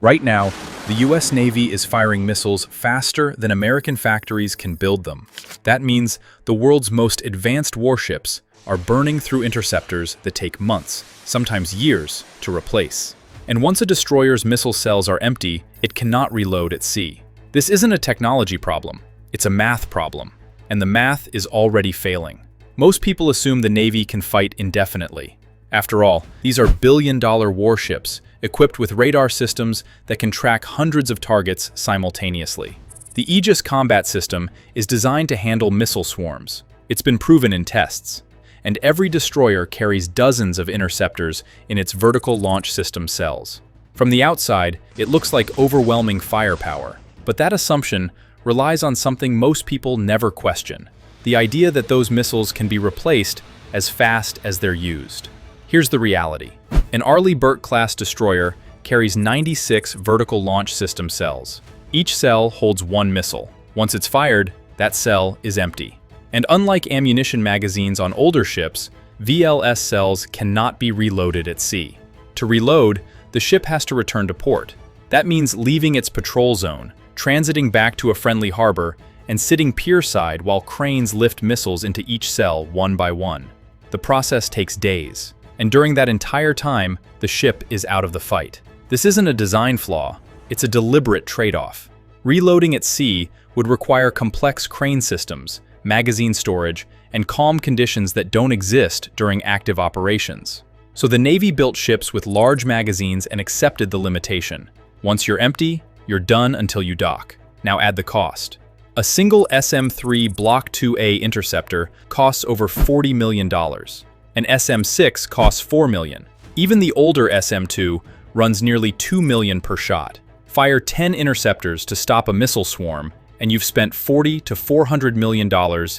Right now, the US Navy is firing missiles faster than American factories can build them. That means the world's most advanced warships are burning through interceptors that take months, sometimes years, to replace. And once a destroyer's missile cells are empty, it cannot reload at sea. This isn't a technology problem, it's a math problem. And the math is already failing. Most people assume the Navy can fight indefinitely. After all, these are billion-dollar warships equipped with radar systems that can track hundreds of targets simultaneously. The Aegis combat system is designed to handle missile swarms. It's been proven in tests. And every destroyer carries dozens of interceptors in its vertical launch system cells. From the outside, it looks like overwhelming firepower. But that assumption relies on something most people never question: the idea that those missiles can be replaced as fast as they're used. Here's the reality. An Arleigh Burke-class destroyer carries 96 vertical launch system cells. Each cell holds one missile. Once it's fired, that cell is empty. And unlike ammunition magazines on older ships, VLS cells cannot be reloaded at sea. To reload, the ship has to return to port. That means leaving its patrol zone, transiting back to a friendly harbor, and sitting pierside while cranes lift missiles into each cell one by one. The process takes days. And during that entire time, the ship is out of the fight. This isn't a design flaw, it's a deliberate trade-off. Reloading at sea would require complex crane systems, magazine storage, and calm conditions that don't exist during active operations. So the Navy built ships with large magazines and accepted the limitation. Once you're empty, you're done until you dock. Now add the cost. A single SM-3 Block 2A interceptor costs over $40 million. An SM-6 costs $4 million. Even the older SM-2 runs nearly $2 million per shot. Fire 10 interceptors to stop a missile swarm, and you've spent $40 to $400 million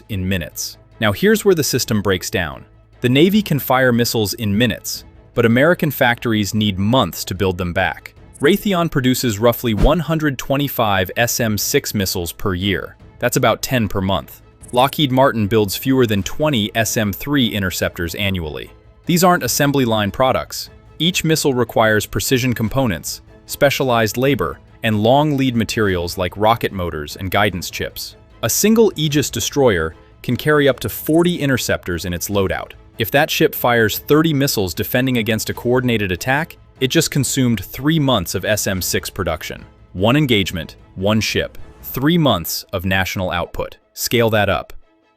in minutes. Now here's where the system breaks down. The Navy can fire missiles in minutes, but American factories need months to build them back. Raytheon produces roughly 125 SM-6 missiles per year. That's about 10 per month. Lockheed Martin builds fewer than 20 SM-3 interceptors annually. These aren't assembly line products. Each missile requires precision components, specialized labor, and long lead materials like rocket motors and guidance chips. A single Aegis destroyer can carry up to 40 interceptors in its loadout. If that ship fires 30 missiles defending against a coordinated attack, it just consumed 3 months of SM-6 production. One engagement, one ship, 3 months of national output. Scale that up.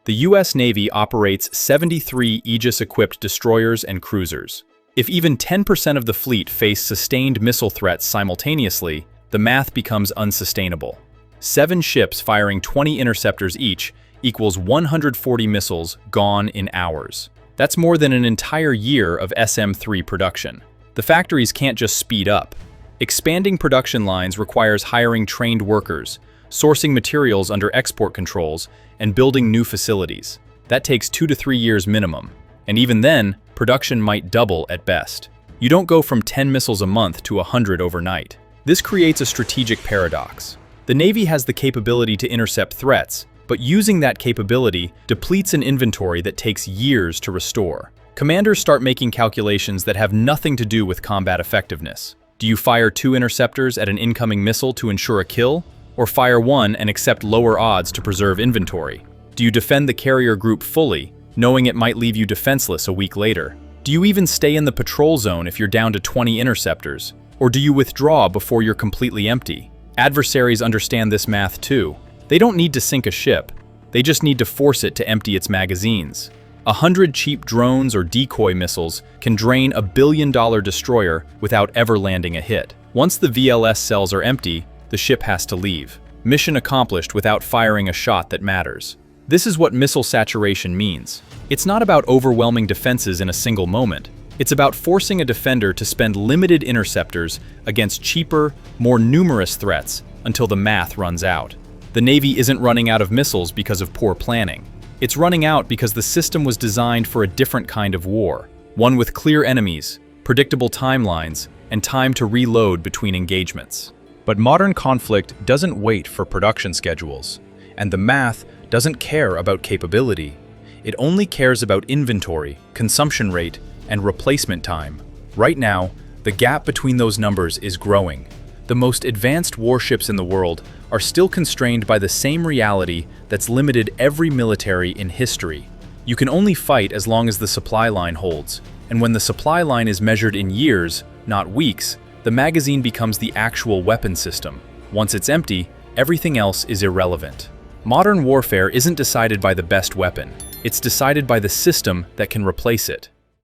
The US Navy operates 73 Aegis-equipped destroyers and cruisers. If even 10% of the fleet face sustained missile threats simultaneously, the math becomes unsustainable. 7 ships firing 20 interceptors each equals 140 missiles gone in hours. That's more than an entire year of SM-3 production. The factories can't just speed up. Expanding production lines requires hiring trained workers, sourcing materials under export controls, and building new facilities. That takes 2 to 3 years minimum. And even then, production might double at best. You don't go from 10 missiles a month to 100 overnight. This creates a strategic paradox. The Navy has the capability to intercept threats, but using that capability depletes an inventory that takes years to restore. Commanders start making calculations that have nothing to do with combat effectiveness. Do you fire 2 interceptors at an incoming missile to ensure a kill? Or fire 1 and accept lower odds to preserve inventory? Do you defend the carrier group fully, knowing it might leave you defenseless a week later? Do you even stay in the patrol zone if you're down to 20 interceptors? Or do you withdraw before you're completely empty? Adversaries understand this math too. They don't need to sink a ship. They just need to force it to empty its magazines. 100 cheap drones or decoy missiles can drain a billion-dollar destroyer without ever landing a hit. Once the VLS cells are empty, the ship has to leave. Mission accomplished without firing a shot that matters. This is what missile saturation means. It's not about overwhelming defenses in a single moment. It's about forcing a defender to spend limited interceptors against cheaper, more numerous threats until the math runs out. The Navy isn't running out of missiles because of poor planning. It's running out because the system was designed for a different kind of war, one with clear enemies, predictable timelines, and time to reload between engagements. But modern conflict doesn't wait for production schedules, and the math doesn't care about capability. It only cares about inventory, consumption rate, and replacement time. Right now, the gap between those numbers is growing. The most advanced warships in the world are still constrained by the same reality that's limited every military in history. You can only fight as long as the supply line holds, and when the supply line is measured in years, not weeks, the magazine becomes the actual weapon system. Once it's empty, everything else is irrelevant. Modern warfare isn't decided by the best weapon, it's decided by the system that can replace it.